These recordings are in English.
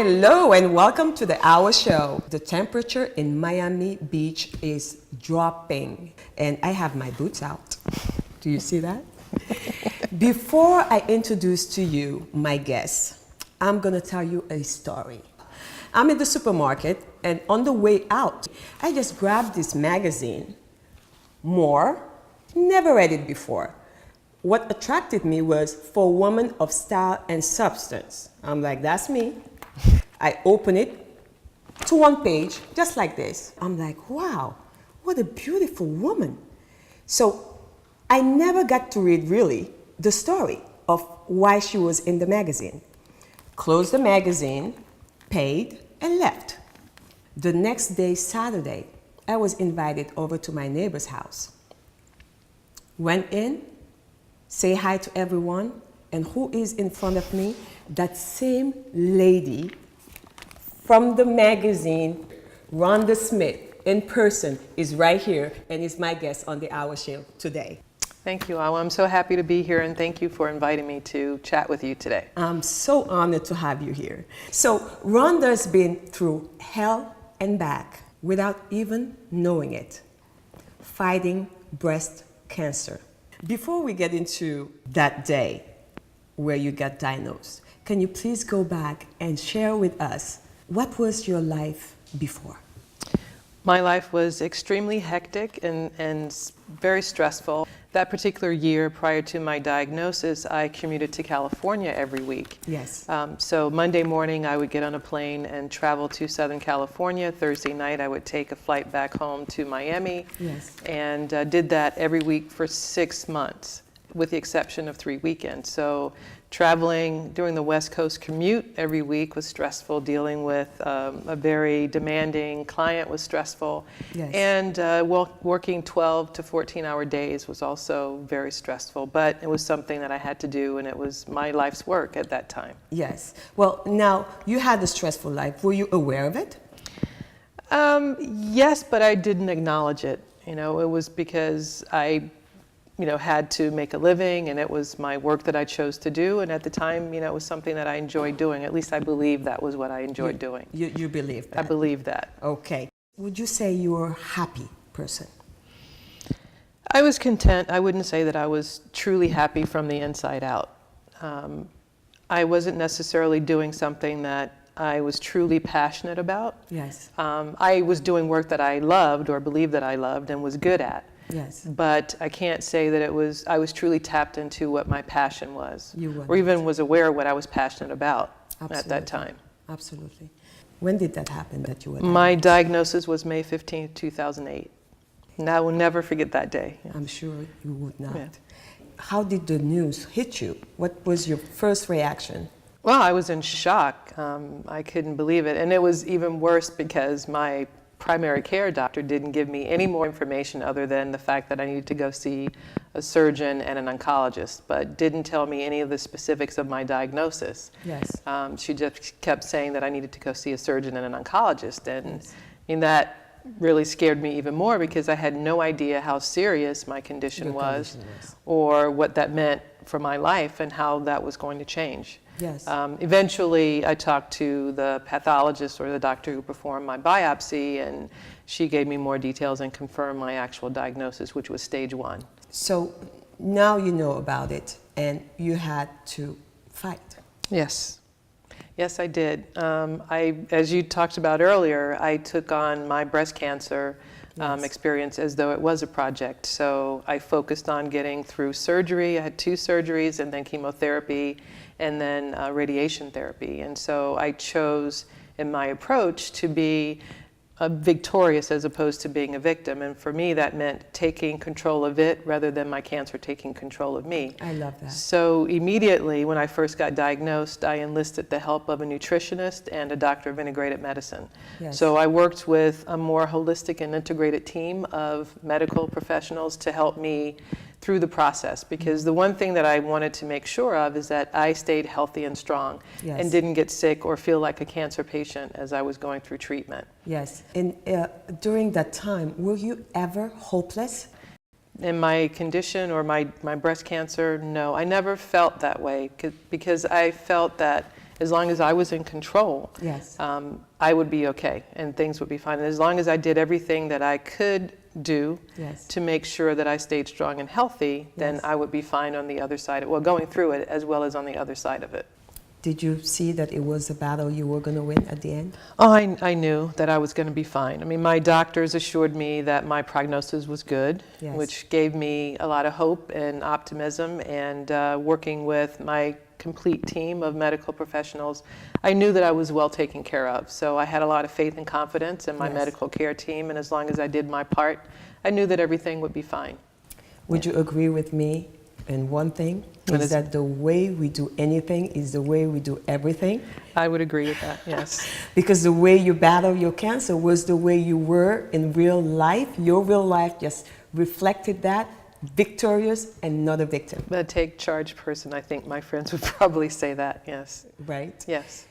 Hello and welcome to the AWA show. The temperature in Miami Beach is dropping and I have my boots out. Do you see that? Before I introduce to you my guests, I'm gonna tell you a story. I'm in the supermarket and on the way out, I just grabbed this magazine. Never read it before. What attracted me was For Women of Style and Substance. I'm like, that's me. I open it to one page, just like this. I'm like, wow, what a beautiful woman. So I never got to read really the story of why she was in the magazine. Closed the magazine, paid, and left. The next day, Saturday, I was invited over to my neighbor's house. Went in, say hi to everyone, and who is in front of me? That same lady from the magazine, Rhonda Smith, in person, is right here and is my guest on the AWA show today. Thank you, AWA. I'm so happy to be here and thank you for inviting me to chat with you today. I'm so honored to have you here. So Rhonda's been through hell and back without even knowing it, fighting breast cancer. Before we get into that day where you got diagnosed, can you please go back and share with us what was your life before? My life was extremely hectic and very stressful. That particular year prior to my diagnosis, I commuted to California every week. Yes. So Monday morning I would get on a plane and travel to Southern California. Thursday night I would take a flight back home to Miami. Yes. And did that every week for 6 months, with the exception of 3 weekends. So traveling during the West Coast commute every week was stressful. Dealing with a very demanding client was stressful. Yes. And working 12 to 14-hour days was also very stressful. But it was something that I had to do, and it was my life's work at that time. Yes. Well, now you had a stressful life. Were you aware of it? Yes, but I didn't acknowledge it. You know, it was because I had to make a living, and it was my work that I chose to do. And at the time, it was something that I enjoyed doing. At least I believe that was what I enjoyed doing. You believe that? I believe that. Okay. Would you say you were a happy person? I was content. I wouldn't say that I was truly happy from the inside out. I wasn't necessarily doing something that I was truly passionate about. Yes. I was doing work that I loved or believed that I loved and was good at. Yes. But I can't say that I was truly tapped into what my passion was, You or even was aware of what I was passionate about. Absolutely. At that time. Absolutely. When did that happen that you were My diagnosed? diagnosis was May 15th, 2008. And I will never forget that day. I'm sure you would not. Yeah. How did the news hit you? What was your first reaction? Well, I was in shock. I couldn't believe it. And it was even worse because my primary care doctor didn't give me any more information other than the fact that I needed to go see a surgeon and an oncologist, but didn't tell me any of the specifics of my diagnosis. Yes. She just kept saying that I needed to go see a surgeon and an oncologist, and Yes. That really scared me even more because I had no idea how serious my condition was or what that meant for my life and how that was going to change. Yes. Eventually, I talked to the pathologist or the doctor who performed my biopsy, and she gave me more details and confirmed my actual diagnosis, which was stage 1. So now you know about it and you had to fight. Yes. Yes, I did. As you talked about earlier, I took on my breast cancer Yes. experience as though it was a project. So I focused on getting through surgery. I had 2 surgeries and then chemotherapy and then radiation therapy. And so I chose in my approach to be victorious as opposed to being a victim. And for me, that meant taking control of it rather than my cancer taking control of me. I love that. So immediately when I first got diagnosed, I enlisted the help of a nutritionist and a doctor of integrated medicine. Yes. So I worked with a more holistic and integrated team of medical professionals to help me through the process, because the one thing that I wanted to make sure of is that I stayed healthy and strong. Yes. And didn't get sick or feel like a cancer patient as I was going through treatment. Yes. And during that time, were you ever hopeless? In my condition or my breast cancer, no. I never felt that way because I felt that as long as I was in control, Yes. I would be okay and things would be fine. And as long as I did everything that I could do Yes. to make sure that I stayed strong and healthy, then Yes. I would be fine on the other side, well, going through it as well as on the other side of it. Did you see that it was a battle you were going to win at the end? Oh, I knew that I was going to be fine. I mean, my doctors assured me that my prognosis was good, Yes. which gave me a lot of hope and optimism. And working with my complete team of medical professionals, I knew that I was well taken care of. So I had a lot of faith and confidence in my Yes. medical care team. And as long as I did my part, I knew that everything would be fine. Would you agree with me in one thing? What Is is that the way we do anything is the way we do everything? I would agree with that, yes. Because the way you battle your cancer was the way you were in real life. Your real life just reflected that, victorious and not a victim. A take charge person, I think my friends would probably say that, yes. Right? Yes.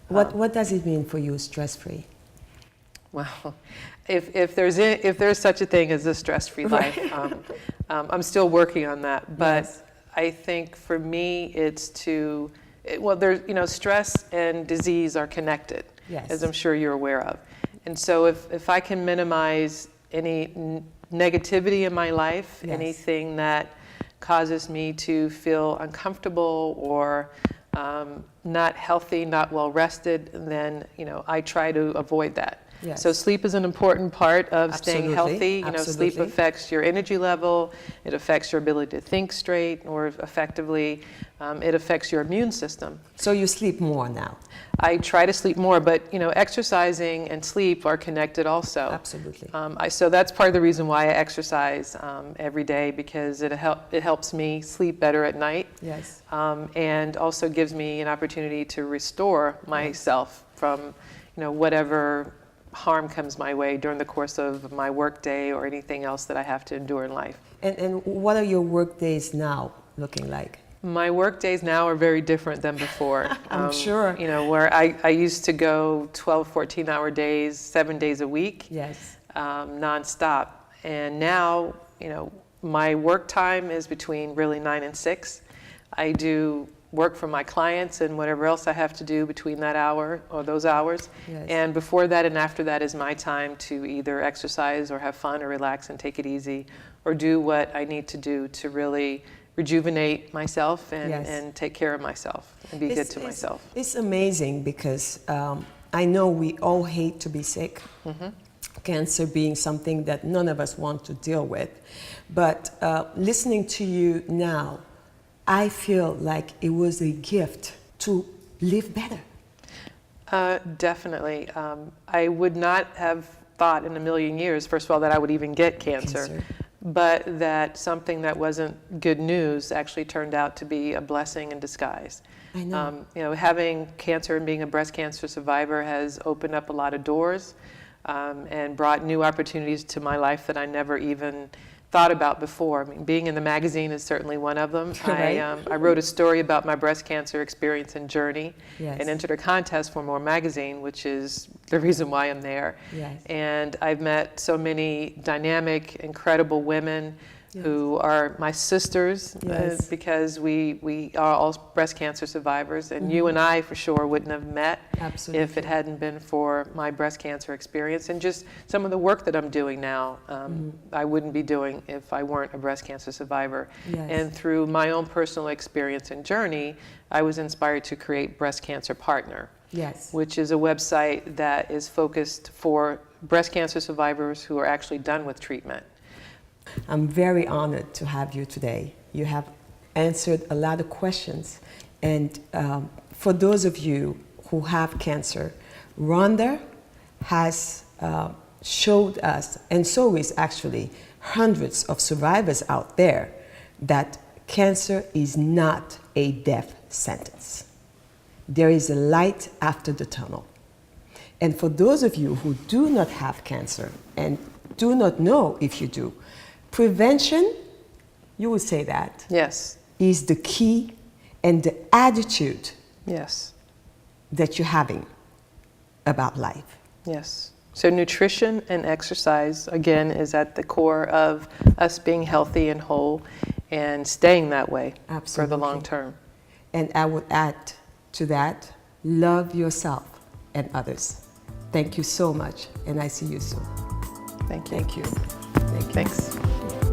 What does it mean for you, stress-free? Well, if there's such a thing as a stress-free life, I'm still working on that. But Yes. I think for me, it's there's stress and disease are connected, Yes. as I'm sure you're aware of. And so if I can minimize any negativity in my life, Yes. anything that causes me to feel uncomfortable or not healthy, not well rested, then I try to avoid that. Yes. So sleep is an important part of staying Absolutely, healthy. Sleep absolutely. affects your energy level. It affects your ability to think straight or effectively. It affects your immune system. So you sleep more now? I try to sleep more, but exercising and sleep are connected also. Absolutely. So that's part of the reason why I exercise every day, because it helps me sleep better at night. Yes. And also gives me an opportunity to restore myself from whatever harm comes my way during the course of my work day or anything else that I have to endure in life. And what are your work days now looking like? My work days now are very different than before. I'm sure. Where I used to go 12, 14-hour days, 7 days a week, Yes. nonstop. And now, my work time is between really 9 and 6. I do work for my clients and whatever else I have to do between that hour or those hours. Yes. And before that and after that is my time to either exercise or have fun or relax and take it easy or do what I need to do to really rejuvenate myself and, Yes. and take care of myself and be good to myself. It's amazing because I know we all hate to be sick. Mm-hmm. Cancer being something that none of us want to deal with. But listening to you now, I feel like it was a gift to live better. Definitely. I would not have thought in a million years, first of all, that I would even get cancer. But that something that wasn't good news actually turned out to be a blessing in disguise. I know. Having cancer and being a breast cancer survivor has opened up a lot of doors and brought new opportunities to my life that I never even thought about before. I mean, being in the magazine is certainly one of them. Right. I wrote a story about my breast cancer experience and journey, Yes. and entered a contest for More Magazine, which is the reason why I'm there. Yes. And I've met so many dynamic, incredible women who are my sisters, Yes. because we are all breast cancer survivors, and you and I for sure wouldn't have met Absolutely. if it hadn't been for my breast cancer experience and just some of the work that I'm doing now. I wouldn't be doing if I weren't a breast cancer survivor. Yes. And through my own personal experience and journey, I was inspired to create Breast Cancer Partner, Yes. which is a website that is focused for breast cancer survivors who are actually done with treatment. I'm very honored to have you today. You have answered a lot of questions. And for those of you who have cancer, Rhonda has showed us, and so is actually hundreds of survivors out there, that cancer is not a death sentence. There is a light after the tunnel. And for those of you who do not have cancer and do not know if you do, prevention, you would say that, Yes. is the key, and the attitude Yes. that you're having about life. Yes. So nutrition and exercise, again, is at the core of us being healthy and whole and staying that way for the Absolutely. long term. And I would add to that love yourself and others. Thank you so much, and I see you soon. Thank you. Thank you. Thank you. Thanks.